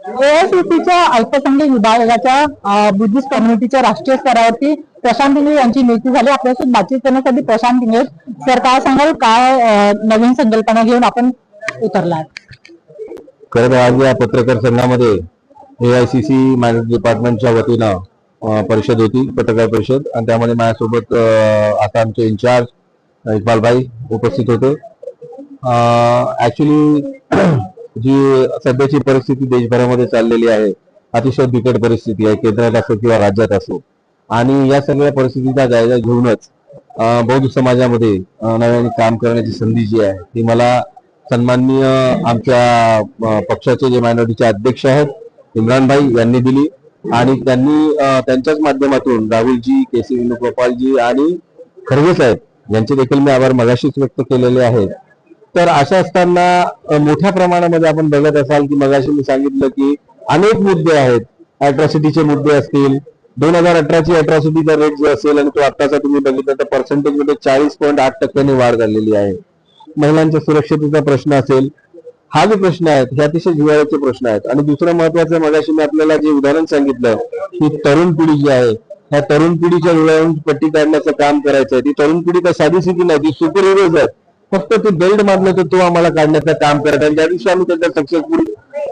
एआयसीसीच्या अल्पसंख्याक विभागाच्या बुद्धिस्ट कम्युनिटीच्या राष्ट्रीय स्तरावरती प्रशांत इंगळे यांची नियुक्ती झाली. आपल्यासोबत बातचीत करण्यासाठी प्रशांत इंगळे सर, काय सांगाल, काय नवीन संकल्पना घेऊन आपण उतरलाय? खरं आज या पत्रकार संघामध्ये एआयसीसी मॅनेज डिपार्टमेंटच्या वतीनं परिषद होती, पत्रकार परिषद, आणि त्यामध्ये माझ्यासोबत आसामचे इन्चार्ज इक्बालभाई उपस्थित होते. ऍक्च्युली जी सध्याची परिस्थिती देशभरामध्ये चाललेली आहे, अतिशय बिकट परिस्थिती आहे, केंद्रात असो किंवा राज्यात असो, आणि या सगळ्या परिस्थितीचा जायजा घेऊनच बौद्ध समाजामध्ये नव्याने काम करण्याची संधी जी आहे ती मला सन्माननीय आमच्या पक्षाचे जे मायनॉरिटीचे अध्यक्ष आहेत इम्रान भाई यांनी दिली, आणि त्यांनी त्यांच्याच माध्यमातून राहुलजी, केसी वेणुगोपालजी आणि खरगे साहेब यांचे देखील मी आभार मगाशीच व्यक्त केलेले आहेत. तर अशा असताना मोठ्या प्रमाणामध्ये आपण बघत असाल की मगाशी मी सांगितलं की अनेक मुद्दे आहेत. अॅट्रॉसिटीचे मुद्दे असतील, 2018ची अॅट्रॉसिटीचा रेट जो असेल आणि तो आत्ताचा तुम्ही बघितलं तर पर्सेंटेजमध्ये 40.8% वाढ झालेली आहे. महिलांच्या सुरक्षतेचा प्रश्न असेल, हा जो प्रश्न आहे हे अतिशय जिव्हाळ्याचे प्रश्न आहेत. आणि दुसरं महत्वाचं, मगाशी मी आपल्याला जे उदाहरण सांगितलं की तरुण पिढी जी आहे, ह्या तरुण पिढीच्या डोळ्यावरून पट्टी काढण्याचं काम करायचं आहे. ती तरुण पिढी तर साधी सिधी नाही, ती सुपर हिरोज आहेत. फक्त ते बेल्ट मारलं तर तो आम्हाला काढण्याचं काम करत आहे. ज्या दिवशी आम्ही त्याच्या सक्सेसफुल,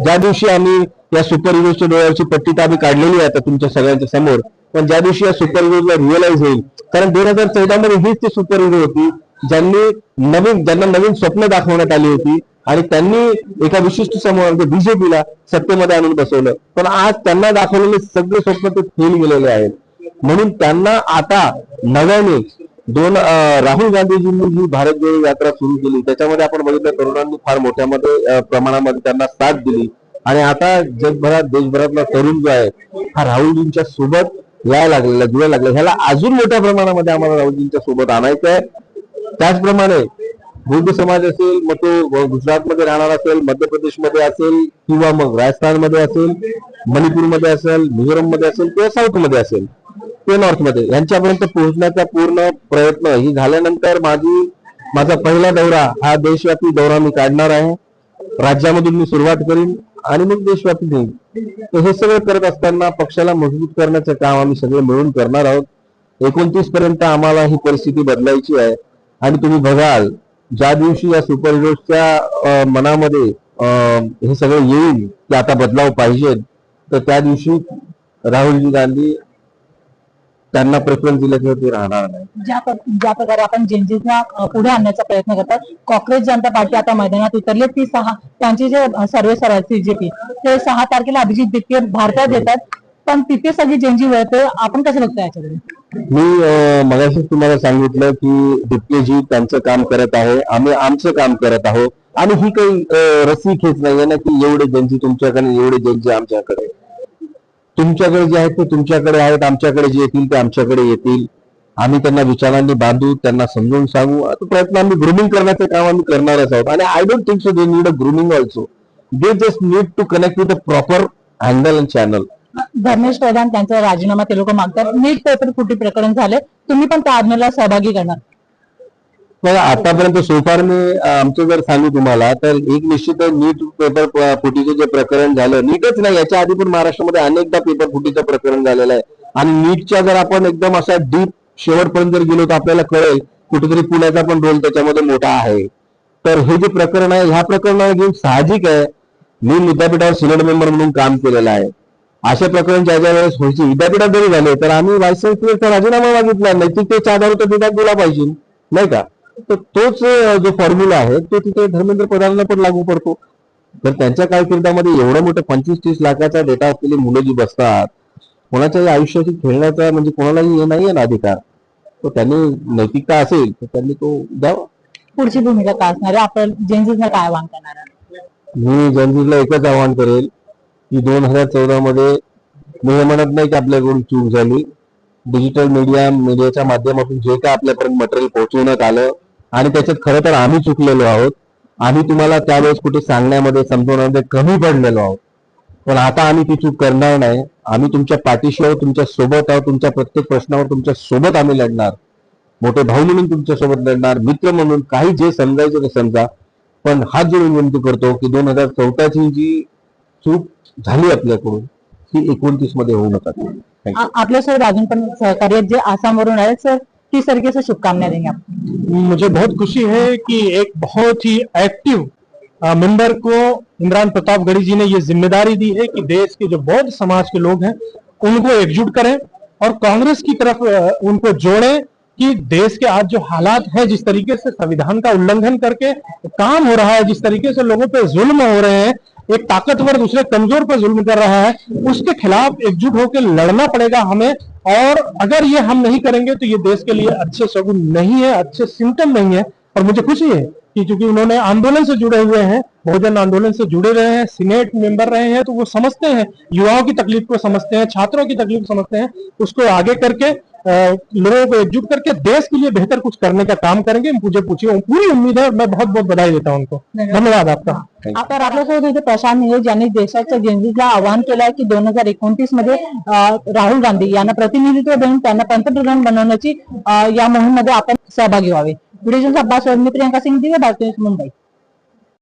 ज्या दिवशी आम्ही या सुपर हिरोजच्या डोळ्यावरची पट्टी तर आम्ही काढलेली आहे आता तुमच्या सगळ्यांच्या समोर, पण ज्या दिवशी या सुपर हिरोजला रिअलाइज होईल, कारण 2014 मध्ये हीच ते सुपर हिरो होती ज्यांना नवीन स्वप्न दाखवण्यात आली होती, आणि त्यांनी एका विशिष्ट समूह बीजेपीला सत्तेमध्ये आणून बसवलं, पण आज त्यांना दाखवलेले सगळे स्वप्न ते फेल गेलेले आहेत. म्हणून त्यांना आता नव्याने राहुल गांधीजींनी जी भारत जोडो यात्रा सुरू केली, त्याच्यामध्ये आपण बघितलं तरुणांनी फार मोठ्या प्रमाणामध्ये त्यांना साथ दिली, आणि आता जगभरात, देशभरातला तरुण जो आहे हा राहुलजींच्या सोबत यायला लागलेला, जुळायला लागला. ह्याला अजून मोठ्या प्रमाणामध्ये आम्हाला राहुलजींच्या सोबत आणायचं आहे. त्याचप्रमाणे बौद्ध समाज असेल, मग तो गुजरातमध्ये राहणार असेल, मध्य प्रदेशमध्ये असेल, किंवा मग राजस्थानमध्ये असेल, मणिपूरमध्ये असेल, मिझोरममध्ये असेल, किंवा साऊथमध्ये असेल, ते नॉर्थमध्ये, यांच्यापर्यंत पोहोचण्याचा पूर्ण प्रयत्न ही झाल्यानंतर माझा पहिला दौरा हा देशव्यापी दौरा मी काढणार आहे. राज्यामधून मी सुरुवात करीन आणि मग देशव्यापी देईन. तर हे सगळं करत असताना पक्षाला मजबूत करण्याचं काम आम्ही सगळे मिळून करणार आहोत. 29 पर्यंत आम्हाला ही परिस्थिती बदलायची आहे, आणि तुम्ही बघाल ज्या दिवशी या सुपर हिरोजच्या मनामध्ये हे सगळं येईल की आता बदलाव पाहिजे, तर त्या दिवशी राहुलजी गांधी त्यांना प्रेफरन्स दिल्याशिवाय ते राहणार नाही. ज्या प्रकारे आपण जेनजीजना पुढे आणण्याचा प्रयत्न करतात, काँग्रेस जनता पार्टी आता मैदानात उतरली. ती त्यांची जे सर्वे सीजेपी ते 6 तारखेला अभिजित दिप्ते भारतात येतात, पण तिथे सगळी जेनजी वळते. आपण कसं बघतो याच्याकडे? मी मगाशी तुम्हाला सांगितलं की दिप्तेजी त्यांचं काम करत आहे, आम्ही आमचं काम करत आहोत, आणि ही काही रस्सी खेच नाहीये ना की एवढे जेनजी तुमच्याकडे, एवढे जेनजी आमच्याकडे. तुमच्याकडे जे आहेत ते तुमच्याकडे आहेत, आमच्याकडे जे येतील ते आमच्याकडे येतील. आम्ही त्यांना विचारांनी बांधू, त्यांना समजून सांगू. आता प्रयत्न आम्ही ग्रुमिंग करण्याचं काम आम्ही करणारच आहोत. आणि I don't think so they need a grooming also, they just need to connect with a proper handle and channel. Dharmesh Pradhan त्यांचा राजीनामा ते लोक मागतात. नीट पेपर फुटी प्रकरण झाले, तुम्ही पण त्या आंदोलनाला सहभागी करणार? बघा, आतापर्यंत सोफार मी आमचं जर सांगू तुम्हाला तर एक निश्चित नीट पेपर फुटीचं जे प्रकरण झालं, नीटच नाही, याच्या आधी पण महाराष्ट्रामध्ये अनेकदा पेपर फुटीचं प्रकरण झालेलं आहे. आणि नीटच्या जर आपण एकदम अशा डीप शेवटपर्यंत जर गेलो तर आपल्याला कळेल कुठेतरी पुण्याचा पण रोल त्याच्यामध्ये मोठा आहे. तर हे जे प्रकरण आहे, ह्या प्रकरणाला घेऊन साहजिक आहे, मी विद्यापीठावर सिनेट मेंबर म्हणून काम केलेलं आहे. अशा प्रकरण ज्या ज्या वेळेस व्हायचे, विद्यापीठात जरी झाले तर आम्ही व्हाईस चान्सलरचा राजीनामा मागितला, नैतिकतेच्या आधारावर तर विधान दिला पाहिजे, नाही का? तर तोच जो फॉर्म्युला आहे तो तिथे धर्मेंद्र प्रधानांना पण लागू पडतो. तर त्यांच्या कारकिर्दीमध्ये एवढं मोठं 25-30 लाखाचा डेटा असलेली मुलं जी बसतात, कोणाच्याही आयुष्याशी खेळण्याचा म्हणजे कोणालाही हे नाहीये ना अधिकार. तर त्यांनी नैतिकता असेल तर त्यांनी तो द्यावा. पुढची भूमिका काय असणार आहे? आपण जेनजीजना काय आवाहन करणार? मी जेनजीला एकच आवाहन करेल की 2014 मध्ये, मी हे म्हणत नाही की आपल्याकडून चूक झाली, डिजिटल मीडियाच्या माध्यमातून जे काय आपल्यापर्यंत मटेरियल पोहोचवण्यात आलं आणि त्याच्यात खरं तर आम्ही चुकलेलो आहोत. आम्ही तुम्हाला त्यावेळेस कुठे सांगण्यामध्ये, समजवण्यामध्ये कमी पडलेलो आहोत, पण आता आम्ही ती चूक करणार नाही. आम्ही तुमच्या पाठीशी आहोत, तुमच्या सोबत आहोत, तुमच्या प्रत्येक प्रश्नावर तुमच्या सोबत आम्ही लढणार. मोठे भाऊ म्हणून तुमच्या सोबत लढणार, मित्र म्हणून, काही जे समजायचं ते समजा. पण हात जोडून विनंती करतो की 2014ची जी चूक झाली आपल्याकडून ती 29 मध्ये होऊ नका. थँक्यू. आपल्यासोबत अजून पण सहकार्य जे आसामवरून आहेत सर, 30 तारीख से शुभकामनाएं देंगे आप. मुझे बहुत खुशी है कि एक बहुत ही एक्टिव मेंबर को इमरान प्रतापगढ़ी जी ने ये जिम्मेदारी दी है कि देश के जो बौद्ध समाज के लोग हैं उनको एकजुट करें और कांग्रेस की तरफ उनको जोड़ें कि देश के आज जो हालात है, जिस तरीके से संविधान का उल्लंघन करके काम हो रहा है, जिस तरीके से लोगों पे जुल्म हो रहे हैं, एक ताकतवर दूसरे कमजोर पर जुल्म कर रहा है, उसके खिलाफ एकजुट होकर लड़ना पड़ेगा हमें। और अगर ये हम नहीं करेंगे तो ये देश के लिए अच्छे शगुन नहीं है, अच्छे सिम्टम नहीं है। और मुझे खुशी है कि चूंकि उन्होंने आंदोलन से जुड़े हुए हैं, बहुजन आंदोलन से जुड़े रहे हैं, सीनेट मेंबर रहे हैं, तो वो समझते हैं, युवाओं की तकलीफ को समझते हैं, छात्रों की तकलीफ को समझते हैं। उसको आगे करके लोगों को एकजुट करके देश के लिए बेहतर कुछ करने का काम करेंगे। मुझे पूरी उम्मीद है। मैं बहुत बहुत बधाई देता हूं उनको. धन्यवाद आपका. तर आपल्यासोबत इथे प्रशांत निळे ज्यांनी देशाच्या जेनजीला आवाहन केलं आहे की 2029 मध्ये राहुल गांधी यांना प्रतिनिधित्व देऊन त्यांना पंतप्रधान बनवण्याची या मोहीममध्ये आपण सहभागी व्हावे. व्हिडिओ अब्बास और मी प्रियंका सिंह दिवे, भारतीय मुंबई.